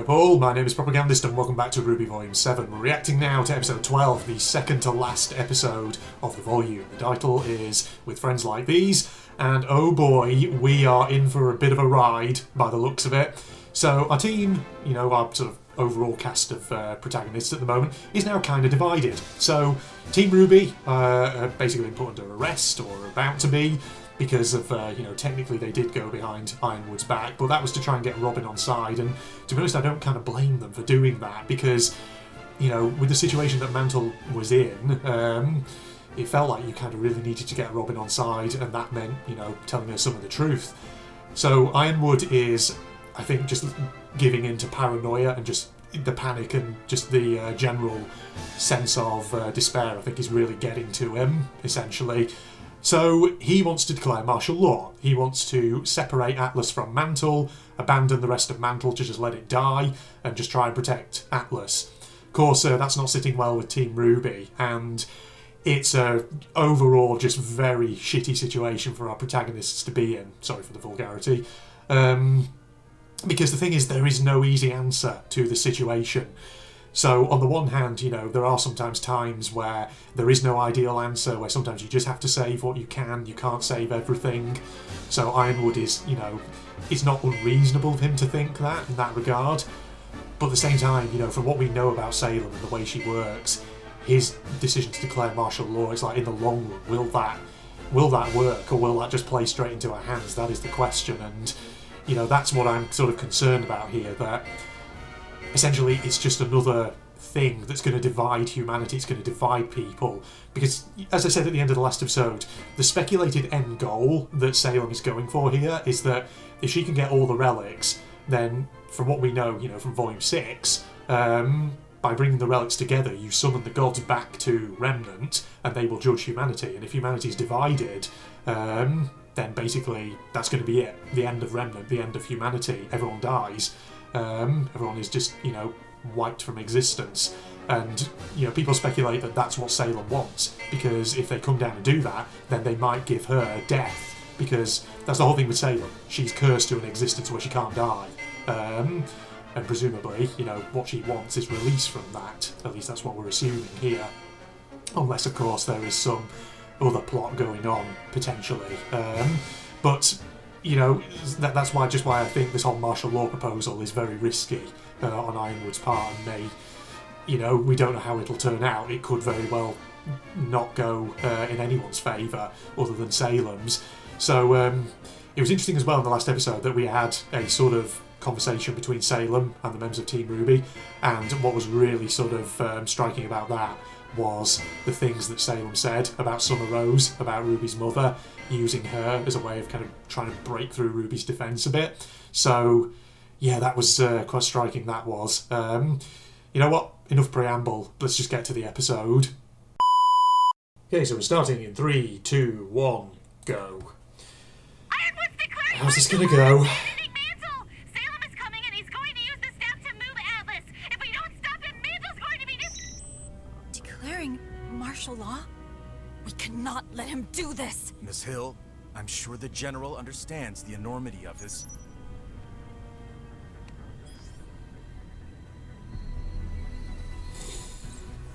up all, my name is Propagandist and welcome back to RWBY Volume 7. We're reacting now to episode 12, the second to last episode of the volume. The title is With Friends Like These, and oh boy, we are in for a bit of a ride by the looks of it. So our team, you know, our sort of overall cast of protagonists at the moment is now kind of divided. So Team RWBY are basically been put under arrest, or are about to be, because of, you know, technically they did go behind Ironwood's back, but that was to try and get Robin on side, and to be honest, I don't kind of blame them for doing that, because, you know, with the situation that Mantle was in, it felt like you kind of really needed to get Robin on side, and that meant, you know, telling her some of the truth. So Ironwood is, I think, just giving in to paranoia and just the panic and just the general sense of despair, I think, is really getting to him, essentially. So he wants to declare martial law. He wants to separate Atlas from Mantle, abandon the rest of Mantle to just let it die, and just try and protect Atlas. Of course, that's not sitting well with Team RWBY, and it's a overall just very shitty situation for our protagonists to be in. Sorry for the vulgarity. Because the thing is, there is no easy answer to the situation. So on the one hand, you know, there are sometimes times where there is no ideal answer, where sometimes you just have to save what you can't save everything. So Ironwood is, you know, it's not unreasonable of him to think that in that regard. But at the same time, you know, from what we know about Salem and the way she works, his decision to declare martial law, it's like, in the long run, will that work, or will that just play straight into our hands? That is the question, and, you know, that's what I'm sort of concerned about here, that essentially it's just another thing that's going to divide humanity, it's going to divide people, because, as I said at the end of the last episode, the speculated end goal that Salem is going for here is that if she can get all the relics, then, from what we know, you know, from Volume 6, by bringing the relics together, you summon the gods back to Remnant, and they will judge humanity, and if humanity's divided, then basically that's going to be it. The end of Remnant, the end of humanity, everyone dies. Everyone is just, you know, wiped from existence, and, you know, people speculate that that's what Salem wants, because if they come down and do that, then they might give her death, because that's the whole thing with Salem. She's cursed to an existence where she can't die, and presumably, you know, what she wants is release from that. At least that's what we're assuming here, unless of course there is some other plot going on potentially, but you know, that's why I think this whole martial law proposal is very risky on Ironwood's part, and may, you know, we don't know how it'll turn out. It could very well not go in anyone's favour other than Salem's. So it was interesting as well in the last episode that we had a sort of conversation between Salem and the members of Team RWBY, and what was really sort of striking about that was the things that Salem said about Summer Rose, about Ruby's mother, using her as a way of kind of trying to break through Ruby's defence a bit. So, yeah, that was quite striking, that was. You know what? Enough preamble. Let's just get to the episode. Okay, so we're starting in 3, 2, 1, go. How's this going to go? Martial law? We cannot let him do this! Miss Hill, I'm sure the General understands the enormity of this.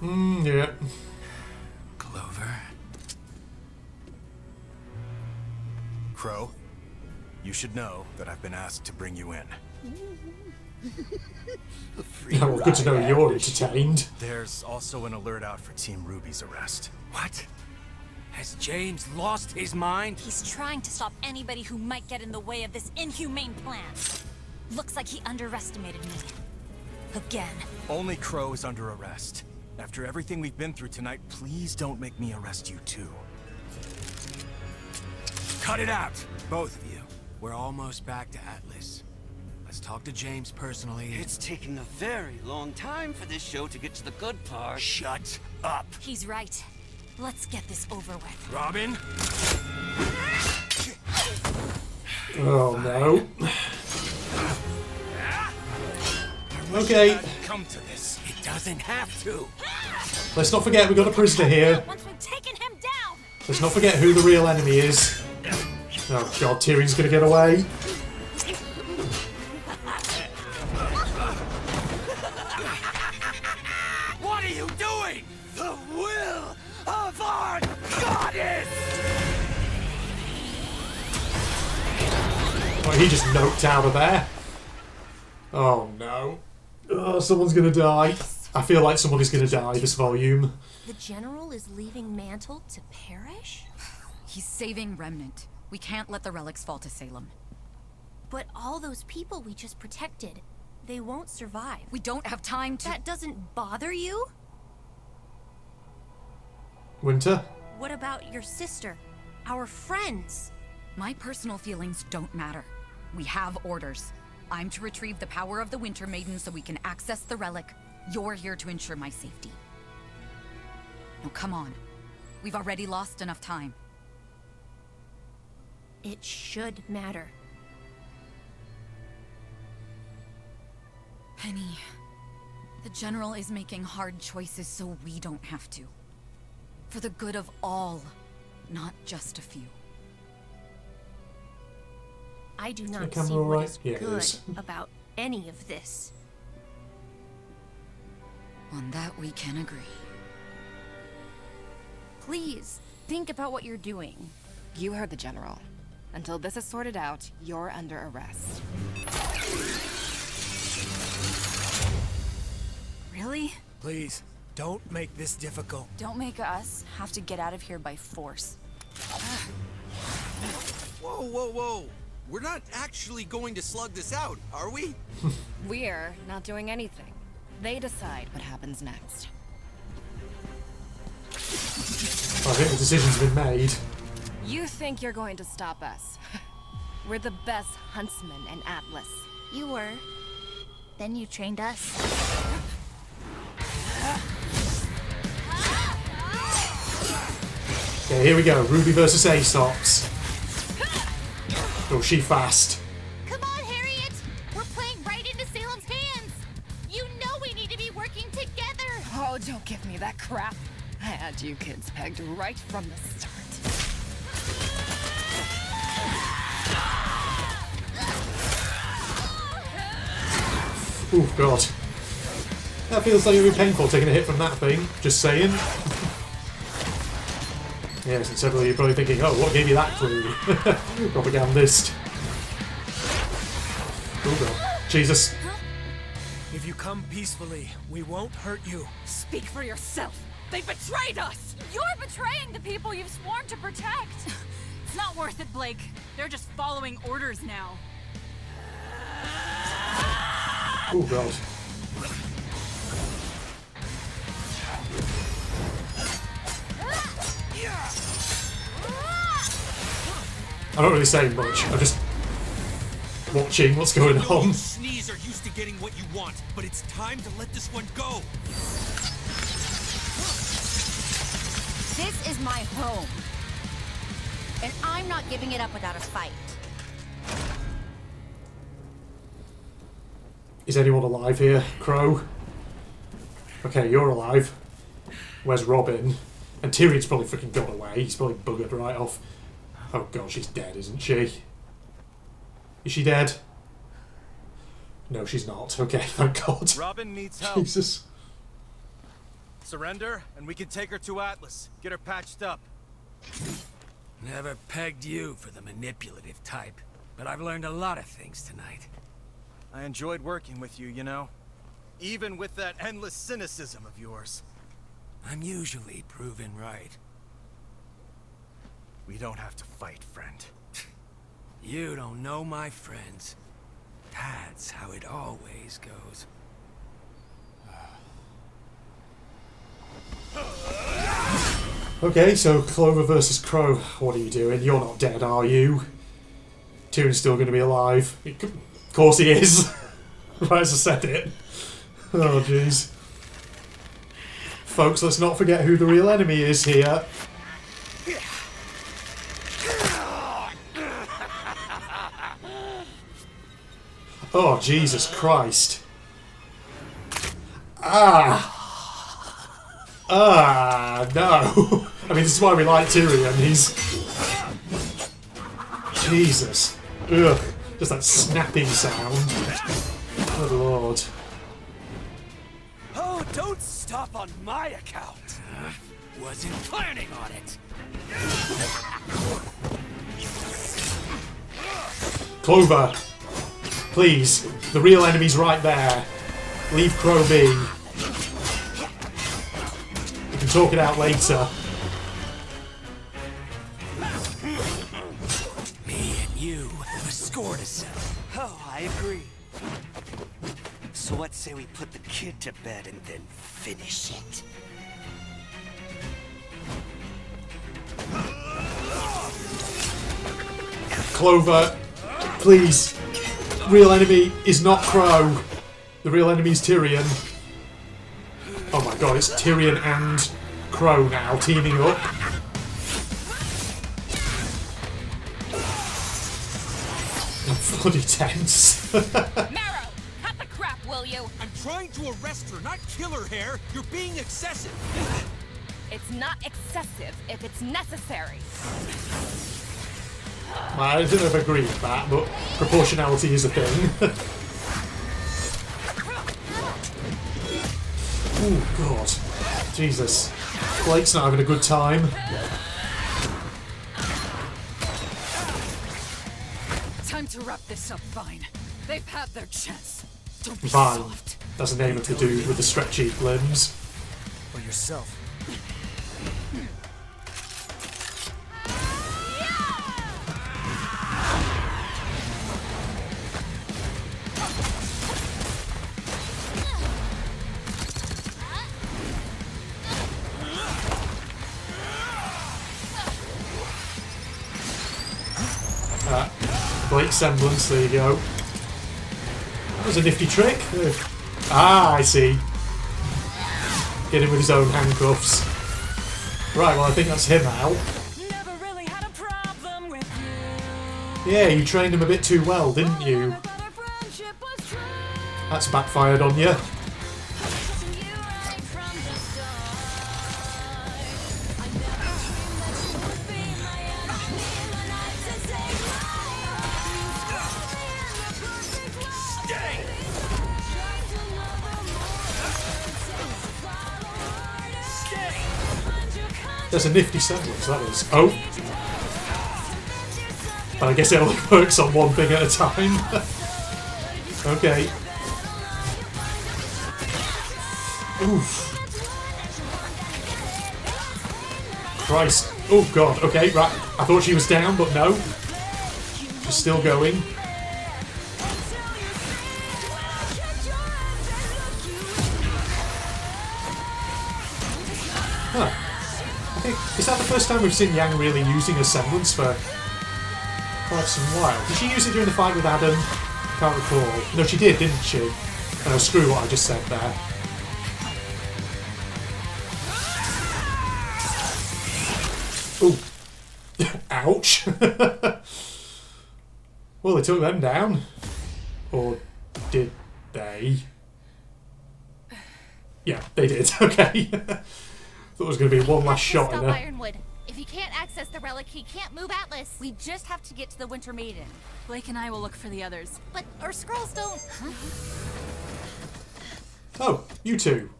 Yeah. Clover. Crow, you should know that I've been asked to bring you in. Well, good to know you're entertained. There's also an alert out for Team RWBY's arrest. What? Has James lost his mind? He's trying to stop anybody who might get in the way of this inhumane plan. Looks like he underestimated me. Again. Only Crow is under arrest. After everything we've been through tonight, please don't make me arrest you too. Cut it out, both of you. We're almost back to Atlas. Let's talk to James personally. It's taking a very long time for this show to get to the good part. Shut up. He's right. Let's get this over with. Robin? Oh no. Okay. Come to this. It doesn't have to. Let's not forget we've got a prisoner here. Once we've taken him down. Let's not forget who the real enemy is. Oh god, Tyrion's gonna get away. destroying the will of our goddess! Oh, he just noped out of there. Oh no. Oh, someone's gonna die. I feel like someone is gonna die this volume. The General is leaving Mantle to perish? He's saving Remnant. We can't let the relics fall to Salem. But all those people we just protected, they won't survive. We don't have time to... That doesn't bother you? Winter? What about your sister? Our friends? My personal feelings don't matter. We have orders. I'm to retrieve the power of the Winter Maiden so we can access the relic. You're here to ensure my safety. Now come on. We've already lost enough time. It should matter. Penny, the General is making hard choices so we don't have to. For the good of all, not just a few. I do not camera see all what right? is Yeah, it good is. about any of this. On that we can agree. Please, think about what you're doing. You heard the General. Until this is sorted out, you're under arrest. Really? Please, don't make this difficult. Don't make us have to get out of here by force. Whoa, whoa, whoa. We're not actually going to slug this out, are we? We're not doing anything. They decide what happens next. I think the decision's been made. You think you're going to stop us? We're the best huntsmen in Atlas. You were. Then you trained us. Okay, here we go. Ruby versus Aesop's. Oh, she fast. Come on, Harriet! We're playing right into Salem's hands! You know we need to be working together! Oh, don't give me that crap. I had you kids pegged right from the start. Oh, God. That feels like it'll be painful taking a hit from that thing. Just saying. Yes, and several of you are probably thinking, oh, what gave you that clue? Propagandist. Oh, God. Jesus. If you come peacefully, we won't hurt you. Speak for yourself! They betrayed us! You're betraying the people you've sworn to protect! It's not worth it, Blake. They're just following orders now. Oh, God. I'm not really saying much. I'm just watching what's going on. Sneeze are used to getting what you want, but it's time to let this one go. This is my home. And I'm not giving it up without a fight. Is anyone alive here? Crow? Okay, you're alive. Where's Robin? And Tyrion's probably freaking gone away. He's probably buggered right off. Oh, God, she's dead, isn't she? Is she dead? No, she's not. Okay, thank God. Robin needs help. Jesus. Surrender, and we can take her to Atlas. Get her patched up. Never pegged you for the manipulative type, but I've learned a lot of things tonight. I enjoyed working with you, you know. Even with that endless cynicism of yours. I'm usually proven right. We don't have to fight, friend. You don't know my friends. That's how it always goes. Okay, so Clover versus Crow. What are you doing? You're not dead, are you? Tyrion's still going to be alive. Of course he is. Right as I said it. Oh, jeez. Folks, let's not forget who the real enemy is here. Oh, Jesus Christ. Ah! Ah, no. I mean, this is why we like Tyrion. He's... Jesus. Ugh. Just that snapping sound. Good lord. Oh, don't stop! off on my account. Wasn't planning on it. Clover, please. The real enemy's right there. Leave Crow be. We can talk it out later. Me and you have a score to settle. Oh, I agree. So let's say we put the kid to bed and then finish it. Clover, please. Real enemy is not Crow. The real enemy is Tyrion. Oh my god, it's Tyrion and Crow now teaming up. Bloody tense. Marrow, cut the crap, will you? I'm trying to arrest her, not kill her, Hair. You're being excessive. It's not excessive if it's necessary. I don't know if I agree with that, but proportionality is a thing. Oh god. Jesus. Blake's not having a good time. Time to wrap this up, Vine. They've had their chance. Don't be Vine. soft. That's the name of the dude with the stretchy limbs. Or yourself. Blake semblance, there you go. That was a nifty trick. Ah, I see. Get him with his own handcuffs. Right, well I think that's him out. Never really had a problem with you. Yeah, you trained him a bit too well, didn't you? That's backfired on you. There's a nifty semblance, that is. Oh! But I guess it only works on one thing at a time. Okay. Oof. Christ. Oh god, okay, right. I thought she was down, but no. She's still going. Huh. Is that the first time we've seen Yang really using a semblance for quite some while? Did she use it during the fight with Adam? Can't recall. No, she did, didn't she? Oh, screw what I just said there. Ooh. Ouch. Well, they took them down. Or did they? Yeah, they did. Okay. Thought it was going to be one last shot in her. Ironwood. If he can't access the relic, he can't move Atlas. We just have to get to the Winter Maiden. Blake and I will look for the others. But our scrolls don't. Huh? Oh, you two.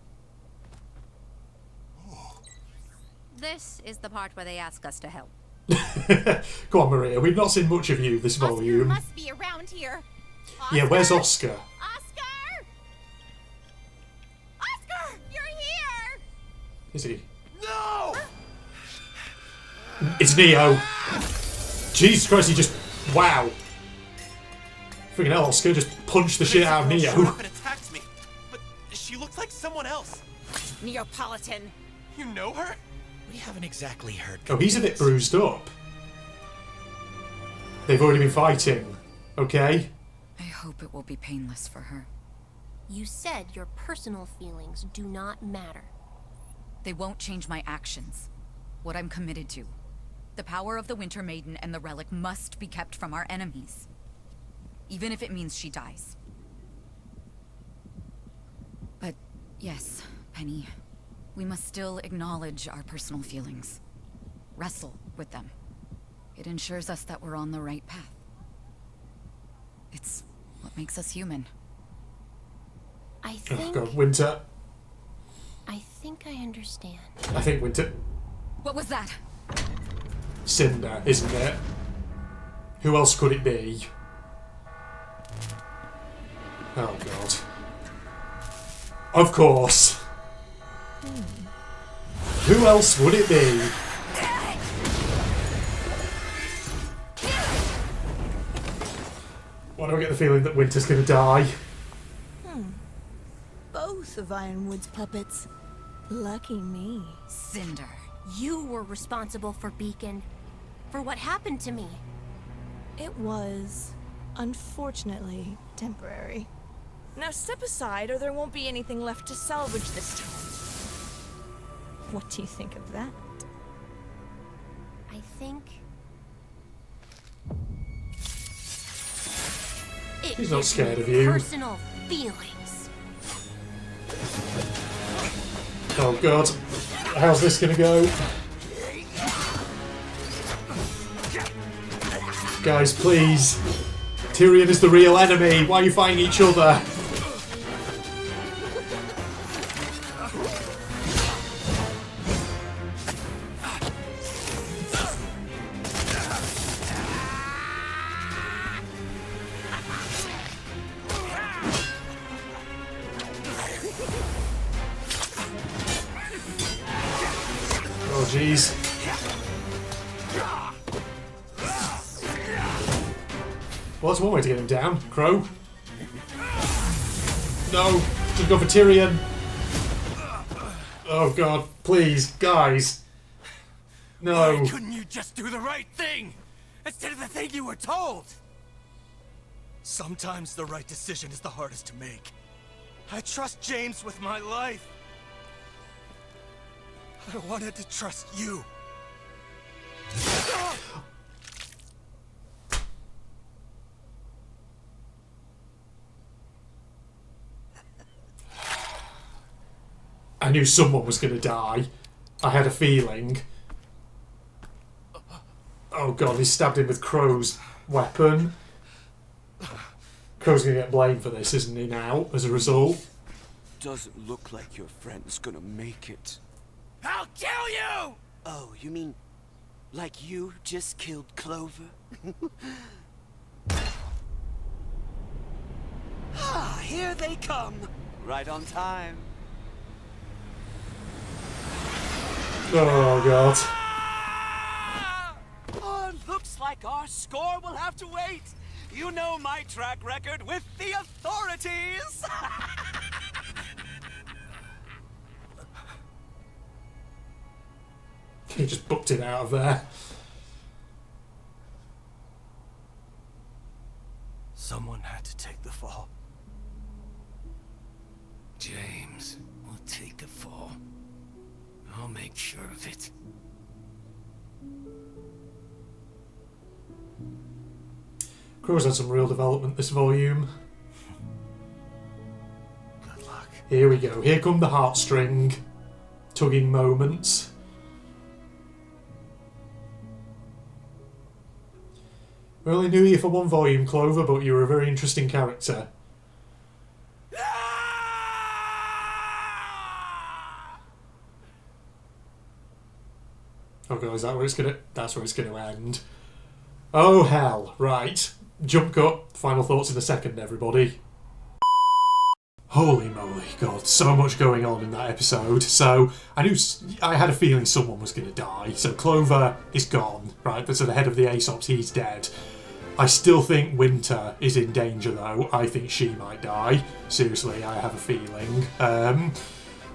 This is the part where they ask us to help. Go on, Maria. We've not seen much of you this Oscar volume. must be around here. Oscar? Yeah, where's Oscar? Oscar! Oscar, you're here! Is he? No! It's Neo. Jesus Christ, he just... Wow. Freaking hell, Oscar just punched the shit out of Neo. Showed up and attacked me, but she looks like someone else. Neapolitan. You know her? We haven't exactly heard. Oh, he's a bit bruised up. They've already been fighting. Okay. I hope it will be painless for her. You said your personal feelings do not matter. They won't change my actions. What I'm committed to. The power of the Winter Maiden and the relic must be kept from our enemies. Even if it means she dies. But yes, Penny, we must still acknowledge our personal feelings. Wrestle with them. It ensures us that we're on the right path. It's what makes us human. I Oh think... god, Winter. I think I understand. I think Winter... What was that? Cinder, isn't it? Who else could it be? Oh, God. Of course. Who else would it be? Why do I get the feeling that Winter's gonna die? Both of Ironwood's puppets. Lucky me. Cinder, you were responsible for Beacon. For what happened to me. It was, unfortunately, temporary. Now step aside or there won't be anything left to salvage this time. What do you think of that? I think... He's not scared of you. Personal feelings. Oh, God. How's this gonna go? Guys, please. Tyrion is the real enemy. Why are you fighting each other? Oh, jeez. Well, that's one way to get him down. Crow. No, just go for Tyrion. Oh, God, please, guys. No. Why couldn't you just do the right thing instead of the thing you were told? Sometimes the right decision is the hardest to make. I trust James with my life. I wanted to trust you. I knew someone was going to die. I had a feeling. Oh, God, he stabbed him with Crow's weapon. Crow's going to get blamed for this, isn't he, now, as a result? Doesn't look like your friend's gonna make it. I'll kill you! Oh, you mean like you just killed Clover? Ah, here they come. Right on time. Oh, God. Oh, looks like our score will have to wait. You know my track record with the authorities. He just booked it out of there. Someone had to take the fall. James will take the fall. I'll make sure of it. Crow's had some real development this volume. Good luck. Here we go. Here come the heartstring tugging moments. We only knew you for one volume, Clover, but you were a very interesting character. Oh god, is that where it's gonna... That's where it's gonna end. Oh hell, right. Jump cut, final thoughts in a second, everybody. Holy moly, god, so much going on in that episode. So, I had a feeling someone was gonna die. So Clover is gone, right? So the head of the Aesops, he's dead. I still think Winter is in danger though. I think she might die. Seriously, I have a feeling.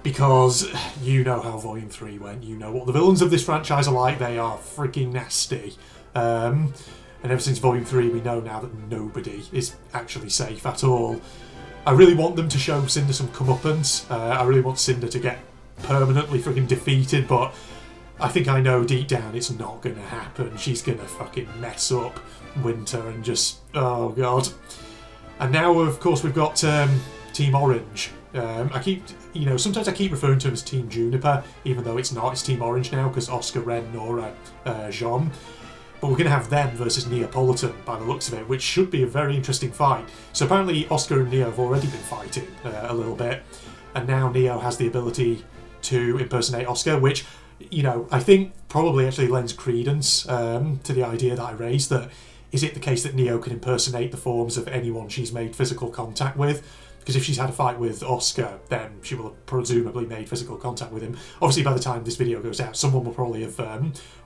Because you know how Volume 3 went. You know what the villains of this franchise are like. They are freaking nasty. And ever since Volume 3, we know now that nobody is actually safe at all. I really want them to show Cinder some comeuppance. I really want Cinder to get permanently freaking defeated, but I think I know deep down it's not going to happen. She's going to fucking mess up Winter and just... Oh, God. And now, of course, we've got Team Orange. Sometimes I keep referring to him as Team Juniper, even though it's not. It's Team Orange now, because Oscar, Ren, Nora, Jean. But we're going to have them versus Neapolitan, by the looks of it, which should be a very interesting fight. So apparently Oscar and Neo have already been fighting a little bit, and now Neo has the ability to impersonate Oscar, which, you know, I think probably actually lends credence to the idea that I raised, that is it the case that Neo can impersonate the forms of anyone she's made physical contact with? Because if she's had a fight with Oscar, then she will have presumably made physical contact with him. Obviously, by the time this video goes out, someone will probably have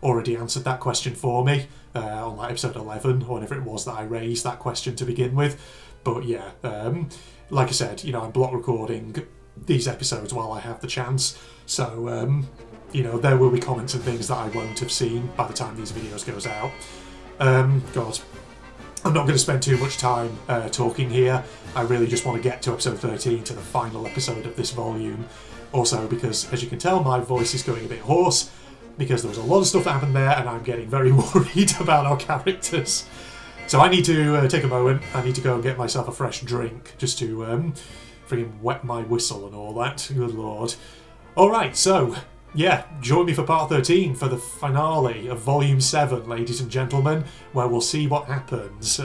already answered that question for me on like episode 11, or whenever it was that I raised that question to begin with. But yeah, like I said, you know, I'm block recording these episodes while I have the chance. So, you know, there will be comments and things that I won't have seen by the time these videos goes out. God, I'm not going to spend too much time talking here. I really just want to get to episode 13, to the final episode of this volume. Also, because, as you can tell, my voice is going a bit hoarse, because there was a lot of stuff that happened there, and I'm getting very worried about our characters. So I need to take a moment. I need to go and get myself a fresh drink, just to friggin' wet my whistle and all that. Good lord. Alright, so yeah, join me for part 13 for the finale of Volume 7, ladies and gentlemen, where we'll see what happens.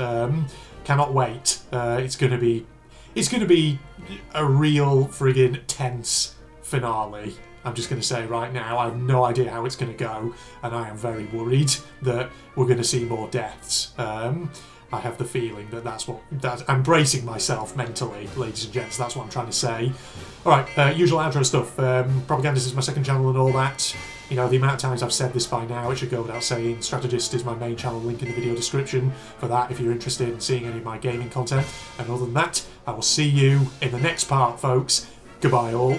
Cannot wait. It's gonna be a real friggin' tense finale. I'm just going to say right now, I have no idea how it's going to go, and I am very worried that we're going to see more deaths. I have the feeling that I'm bracing myself mentally, ladies and gents. That's what I'm trying to say. Alright, usual outro stuff. Propagandist is my second channel and all that. You know, the amount of times I've said this by now, it should go without saying. Strategist is my main channel, link in the video description for that if you're interested in seeing any of my gaming content. And other than that, I will see you in the next part, folks. Goodbye all.